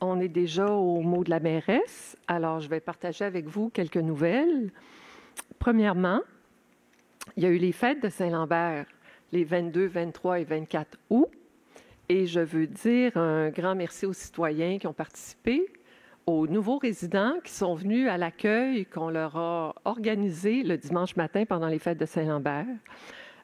on est déjà au mot de la mairesse. Alors, je vais partager avec vous quelques nouvelles. Premièrement, il y a eu les fêtes de Saint-Lambert les 22, 23 et 24 août. Et je veux dire un grand merci aux citoyens qui ont participé, aux nouveaux résidents qui sont venus à l'accueil qu'on leur a organisé le dimanche matin pendant les fêtes de Saint-Lambert.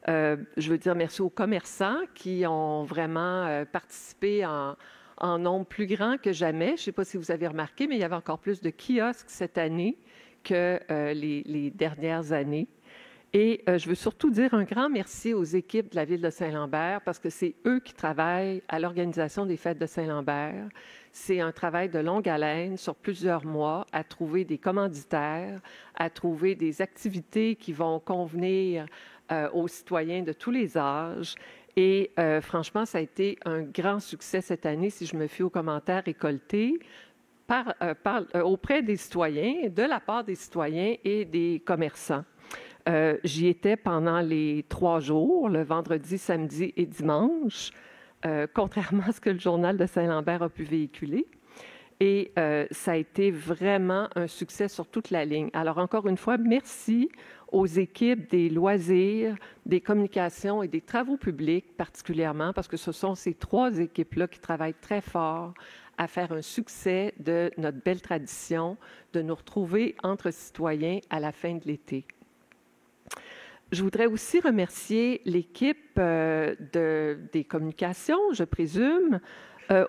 Je veux dire merci aux commerçants qui ont vraiment participé en nombre plus grand que jamais. Je ne sais pas si vous avez remarqué, mais il y avait encore plus de kiosques cette année que les dernières années. Et je veux surtout dire un grand merci aux équipes de la Ville de Saint-Lambert parce que c'est eux qui travaillent à l'organisation des fêtes de Saint-Lambert. C'est un travail de longue haleine sur plusieurs mois à trouver des commanditaires, à trouver des activités qui vont convenir aux citoyens de tous les âges. Et franchement, ça a été un grand succès cette année si je me fie aux commentaires récoltés auprès des citoyens, de la part des citoyens et des commerçants. J'y étais pendant les 3 jours, le vendredi, samedi et dimanche, contrairement à ce que le journal de Saint-Lambert a pu véhiculer. Et ça a été vraiment un succès sur toute la ligne. Alors, encore une fois, merci aux équipes des loisirs, des communications et des travaux publics particulièrement, parce que ce sont ces 3 équipes-là qui travaillent très fort à faire un succès de notre belle tradition de nous retrouver entre citoyens à la fin de l'été. Je voudrais aussi remercier l'équipe des communications, je présume,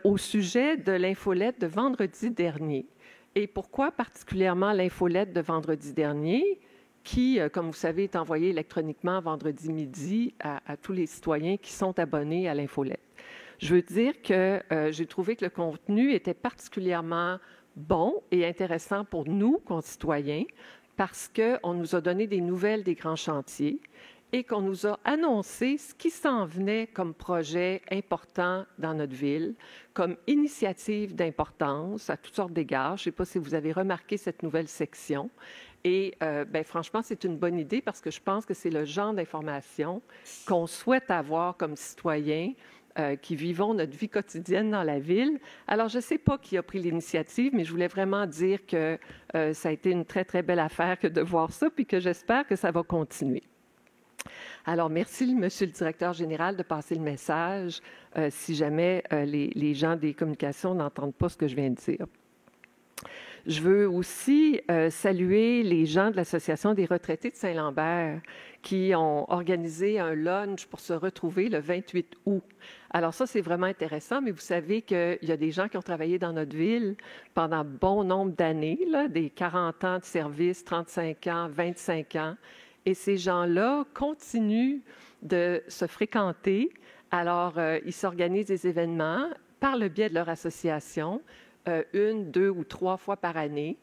au sujet de l'infolette de vendredi dernier. Et pourquoi particulièrement l'infolette de vendredi dernier, qui, comme vous savez, est envoyée électroniquement vendredi midi à tous les citoyens qui sont abonnés à l'infolette? Je veux dire que j'ai trouvé que le contenu était particulièrement bon et intéressant pour nous, concitoyens, parce qu'on nous a donné des nouvelles des grands chantiers et qu'on nous a annoncé ce qui s'en venait comme projet important dans notre ville, comme initiative d'importance à toutes sortes d'égards. Je ne sais pas si vous avez remarqué cette nouvelle section. Et franchement, c'est une bonne idée parce que je pense que c'est le genre d'information qu'on souhaite avoir comme citoyens qui vivons notre vie quotidienne dans la ville. Alors, je ne sais pas qui a pris l'initiative, mais je voulais vraiment dire que ça a été une très, très belle affaire que de voir ça, puis que j'espère que ça va continuer. Alors, merci, Monsieur le directeur général, de passer le message si jamais les gens des communications n'entendent pas ce que je viens de dire. Je veux aussi saluer les gens de l'Association des retraités de Saint-Lambert qui ont organisé un lunch pour se retrouver le 28 août. Alors ça, c'est vraiment intéressant, mais vous savez qu'il y a des gens qui ont travaillé dans notre ville pendant bon nombre d'années, des 40 ans de service, 35 ans, 25 ans, et ces gens-là continuent de se fréquenter. Alors, ils s'organisent des événements par le biais de leur association, 1, 2 ou 3 fois par année.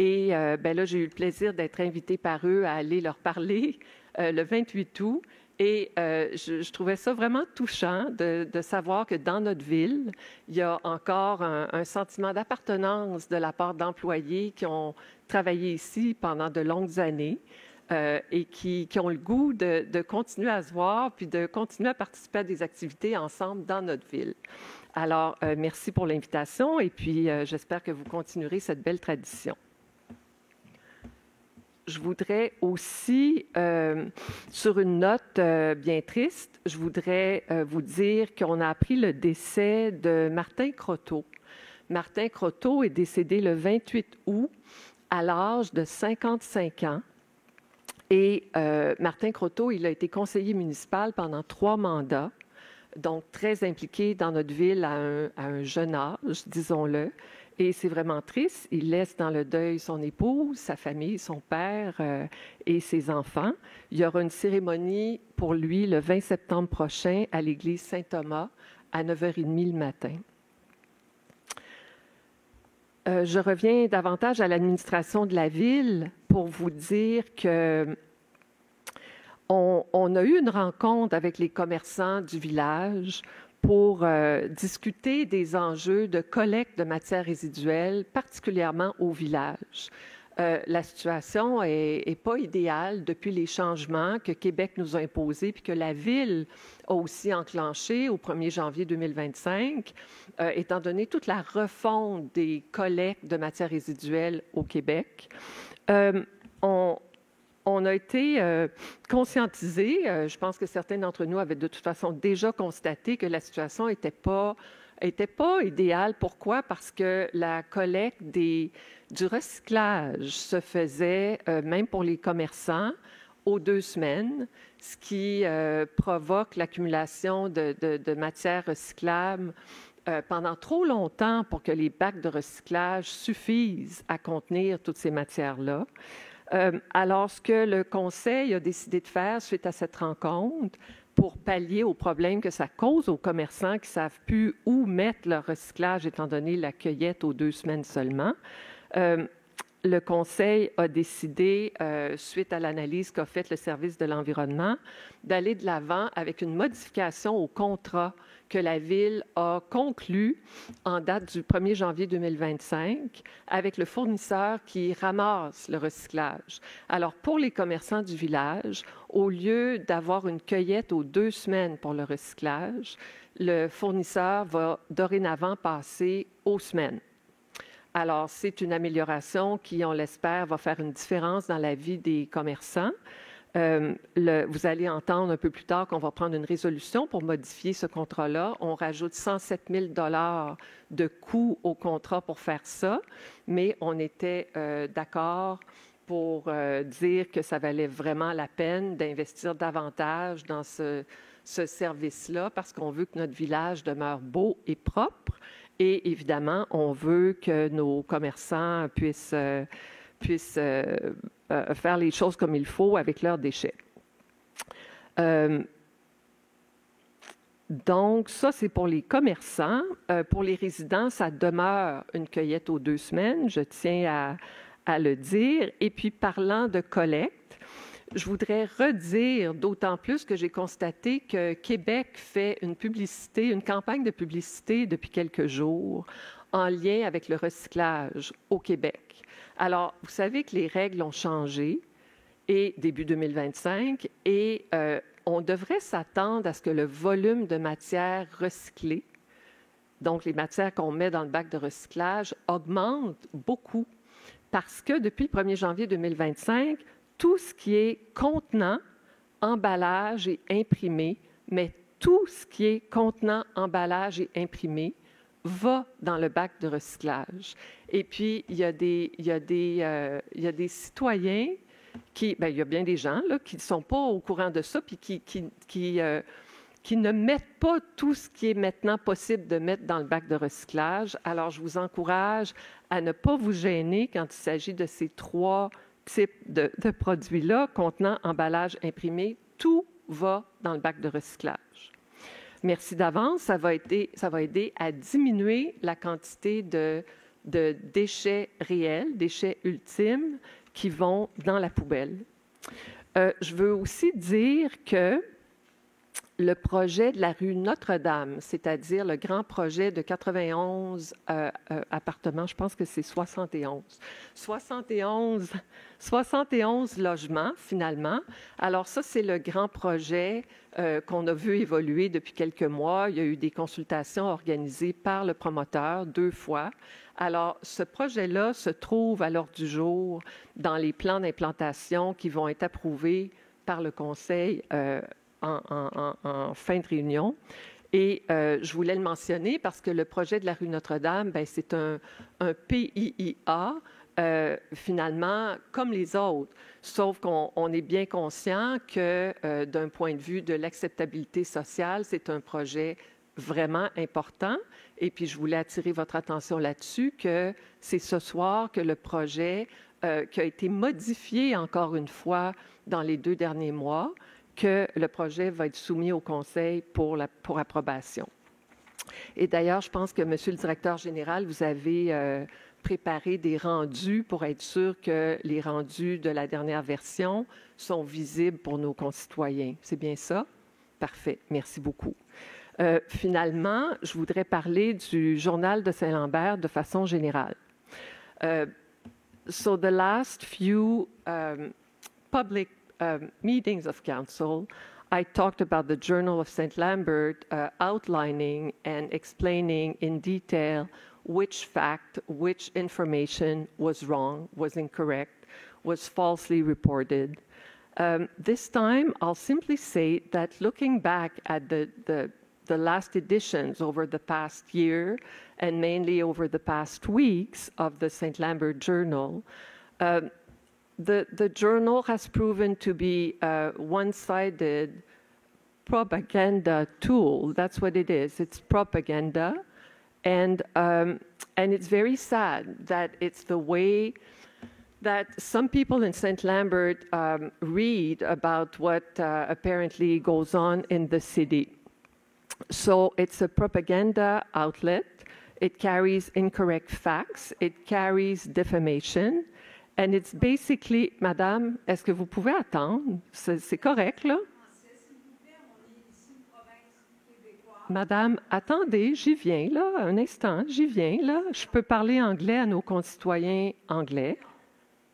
Et là, j'ai eu le plaisir d'être invitée par eux à aller leur parler le 28 août. Et je trouvais ça vraiment touchant de savoir que dans notre ville, il y a encore un sentiment d'appartenance de la part d'employés qui ont travaillé ici pendant de longues années et qui ont le goût de continuer à se voir puis de continuer à participer à des activités ensemble dans notre ville. Alors, merci pour l'invitation et puis j'espère que vous continuerez cette belle tradition. Je voudrais aussi, sur une note bien triste, je voudrais vous dire qu'on a appris le décès de Martin Croteau. Martin Croteau est décédé le 28 août à l'âge de 55 ans. Et Martin Croteau, il a été conseiller municipal pendant 3 mandats, donc très impliqué dans notre ville à un jeune âge, disons-le. Et c'est vraiment triste. Il laisse dans le deuil son épouse, sa famille, son père et ses enfants. Il y aura une cérémonie pour lui le 20 septembre prochain à l'église Saint-Thomas à 9h30 le matin. Je reviens davantage à l'administration de la ville pour vous dire que on a eu une rencontre avec les commerçants du village pour discuter des enjeux de collecte de matières résiduelles, particulièrement au village. la situation n'est pas idéale depuis les changements que Québec nous a imposés puis que la Ville a aussi enclenché au 1er janvier 2025, étant donné toute la refonte des collectes de matières résiduelles au Québec. On a été conscientisés. Je pense que certains d'entre nous avaient de toute façon déjà constaté que la situation n'était pas idéale. Pourquoi? Parce que la collecte du recyclage se faisait, même pour les commerçants, aux 2 semaines, ce qui provoque l'accumulation de matières recyclables pendant trop longtemps pour que les bacs de recyclage suffisent à contenir toutes ces matières-là. Alors, ce que le Conseil a décidé de faire suite à cette rencontre, pour pallier aux problèmes que ça cause aux commerçants qui ne savent plus où mettre leur recyclage, étant donné la cueillette aux 2 semaines seulement, le Conseil a décidé, suite à l'analyse qu'a faite le service de l'environnement, d'aller de l'avant avec une modification au contrat que la Ville a conclu en date du 1er janvier 2025 avec le fournisseur qui ramasse le recyclage. Alors, pour les commerçants du village, au lieu d'avoir une cueillette aux 2 semaines pour le recyclage, le fournisseur va dorénavant passer aux semaines. Alors, c'est une amélioration qui, on l'espère, va faire une différence dans la vie des commerçants. Vous allez entendre un peu plus tard qu'on va prendre une résolution pour modifier ce contrat-là. On rajoute 107 000 $ de coûts au contrat pour faire ça, mais on était d'accord pour dire que ça valait vraiment la peine d'investir davantage dans ce service-là parce qu'on veut que notre village demeure beau et propre. Et évidemment, on veut que nos commerçants puissent faire les choses comme il faut avec leurs déchets. Donc, ça, c'est pour les commerçants. Pour les résidents, ça demeure une cueillette aux 2 semaines, je tiens à le dire. Et puis, parlant de collecte, je voudrais redire, d'autant plus que j'ai constaté que Québec fait une campagne de publicité depuis quelques jours en lien avec le recyclage au Québec. Alors, vous savez que les règles ont changé et début 2025 et on devrait s'attendre à ce que le volume de matières recyclées, donc les matières qu'on met dans le bac de recyclage, augmente beaucoup parce que depuis le 1er janvier 2025, tout ce qui est contenant, emballage et imprimé, mais tout ce qui est contenant, emballage et imprimé va dans le bac de recyclage. Et puis, il y a des citoyens il y a bien des gens là, qui ne sont pas au courant de ça, puis qui ne mettent pas tout ce qui est maintenant possible de mettre dans le bac de recyclage. Alors, je vous encourage à ne pas vous gêner quand il s'agit de ces 3 types de produits-là, contenant, emballage, imprimé. Tout va dans le bac de recyclage. Merci d'avance, ça va aider à diminuer la quantité de déchets réels, déchets ultimes, qui vont dans la poubelle. Je veux aussi dire que le projet de la rue Notre-Dame, c'est-à-dire le grand projet de 91 appartements, je pense que c'est 71 logements, finalement. Alors ça, c'est le grand projet qu'on a vu évoluer depuis quelques mois. Il y a eu des consultations organisées par le promoteur 2 fois. Alors, ce projet-là se trouve à l'ordre du jour dans les plans d'implantation qui vont être approuvés par le Conseil en fin de réunion. Et je voulais le mentionner parce que le projet de la rue Notre-Dame, c'est un PIIA, finalement, comme les autres, sauf qu'on est bien conscient que d'un point de vue de l'acceptabilité sociale, c'est un projet vraiment important. Et puis, je voulais attirer votre attention là-dessus, que c'est ce soir que le projet qui a été modifié encore une fois dans les 2 derniers mois, que le projet va être soumis au Conseil pour approbation. Et d'ailleurs, je pense que, Monsieur le directeur général, vous avez préparé des rendus pour être sûr que les rendus de la dernière version sont visibles pour nos concitoyens. C'est bien ça? Parfait. Merci beaucoup. Finalement, je voudrais parler du Journal de Saint-Lambert de façon générale. So the last few public meetings of council, I talked about the Journal of St. Lambert outlining and explaining in detail which fact, which information was wrong, was incorrect, was falsely reported. This time, I'll simply say that looking back at the last editions over the past year, and mainly over the past weeks of the St. Lambert Journal, the journal has proven to be a one-sided propaganda tool. That's what it is. It's propaganda. And it's very sad that it's the way that some people in St. Lambert read about what apparently goes on in the city. So it's a propaganda outlet. It carries incorrect facts. It carries defamation. And it's basically, Madame, est-ce que vous pouvez attendre? C'est correct, là? Madame, attendez, j'y viens, là, un instant, j'y viens, là. Je peux parler anglais à nos concitoyens anglais.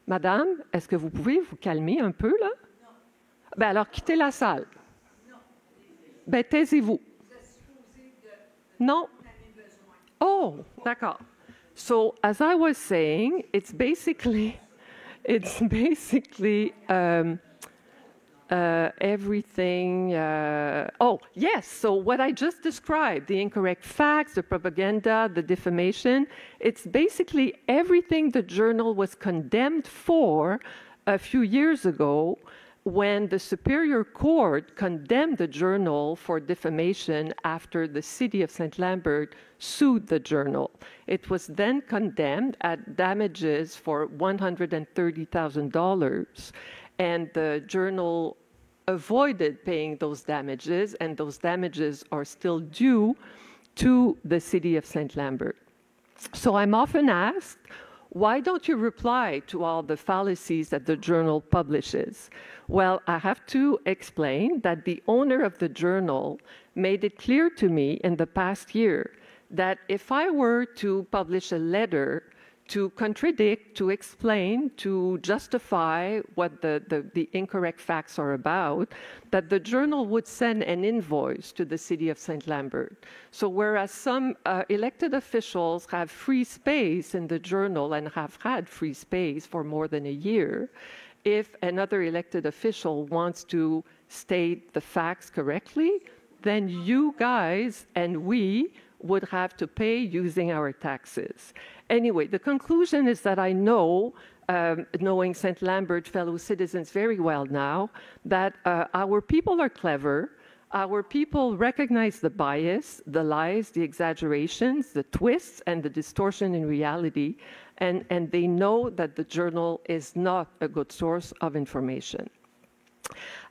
Madame, est-ce que vous pouvez vous calmer un peu, là? Non. Ben alors, quittez la salle. Non. Ben, taisez-vous. Non. Oh, d'accord. So, as I was saying, it's basically everything. Oh, yes. So what I just described, the incorrect facts, the propaganda, the defamation, it's basically everything the journal was condemned for a few years ago when the Superior Court condemned the journal for defamation after the city of St. Lambert sued the journal. It was then condemned at damages for $130,000, and the journal avoided paying those damages, and those damages are still due to the city of St. Lambert. So I'm often asked, why don't you reply to all the fallacies that the journal publishes? Well, I have to explain that the owner of the journal made it clear to me in the past year that if I were to publish a letter to contradict, to explain, to justify what the incorrect facts are about, that the journal would send an invoice to the city of St. Lambert. So whereas some elected officials have free space in the journal and have had free space for more than a year, if another elected official wants to state the facts correctly, then you guys and we would have to pay using our taxes. Anyway, the conclusion is that I know, knowing St. Lambert fellow citizens very well now, that our people are clever. Our people recognize the bias, the lies, the exaggerations, the twists, and the distortion in reality, and they know that the journal is not a good source of information.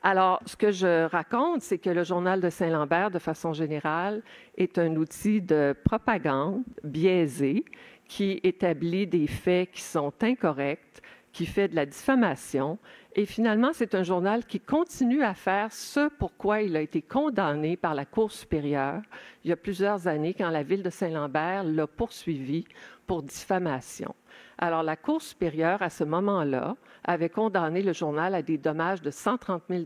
Alors, ce que je raconte, c'est que le Journal de Saint-Lambert, de façon générale, est un outil de propagande biaisé qui établit des faits qui sont incorrects, qui fait de la diffamation. Et finalement, c'est un journal qui continue à faire ce pourquoi il a été condamné par la Cour supérieure il y a plusieurs années, quand la ville de Saint-Lambert l'a poursuivi pour diffamation. Alors, la Cour supérieure, à ce moment-là, avait condamné le journal à des dommages de 130 000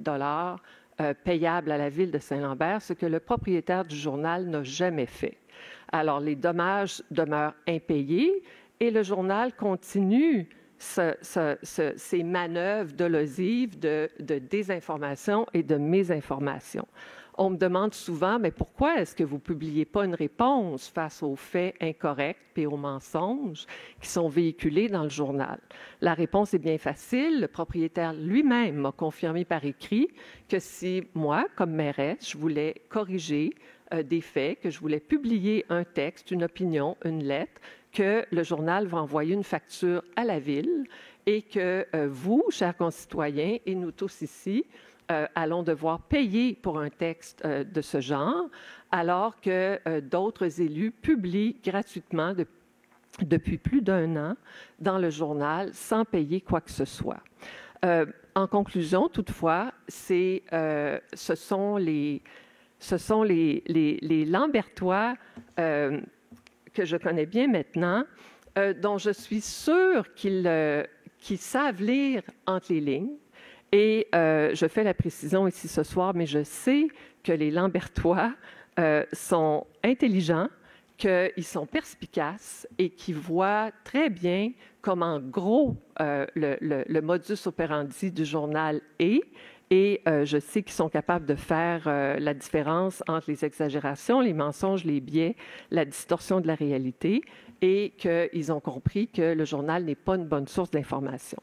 payables à la ville de Saint-Lambert, ce que le propriétaire du journal n'a jamais fait. Alors, les dommages demeurent impayés et le journal continue ces manœuvres dolosives de désinformation et de mésinformation. On me demande souvent, mais pourquoi est-ce que vous ne publiez pas une réponse face aux faits incorrects et aux mensonges qui sont véhiculés dans le journal? La réponse est bien facile. Le propriétaire lui-même m'a confirmé par écrit que si moi, comme mairesse, je voulais corriger des faits, que je voulais publier un texte, une opinion, une lettre, que le journal va envoyer une facture à la ville et que vous, chers concitoyens, et nous tous ici, allons devoir payer pour un texte de ce genre, alors que d'autres élus publient gratuitement depuis plus d'1 an dans le journal sans payer quoi que ce soit. En conclusion, toutefois, ce sont les Lambertois que je connais bien maintenant dont je suis sûre qu'ils savent lire entre les lignes. Et je fais la précision ici ce soir, mais je sais que les Lambertois sont intelligents, qu'ils sont perspicaces et qu'ils voient très bien comment gros le modus operandi du journal est. Et je sais qu'ils sont capables de faire la différence entre les exagérations, les mensonges, les biais, la distorsion de la réalité, et qu'ils ont compris que le journal n'est pas une bonne source d'information.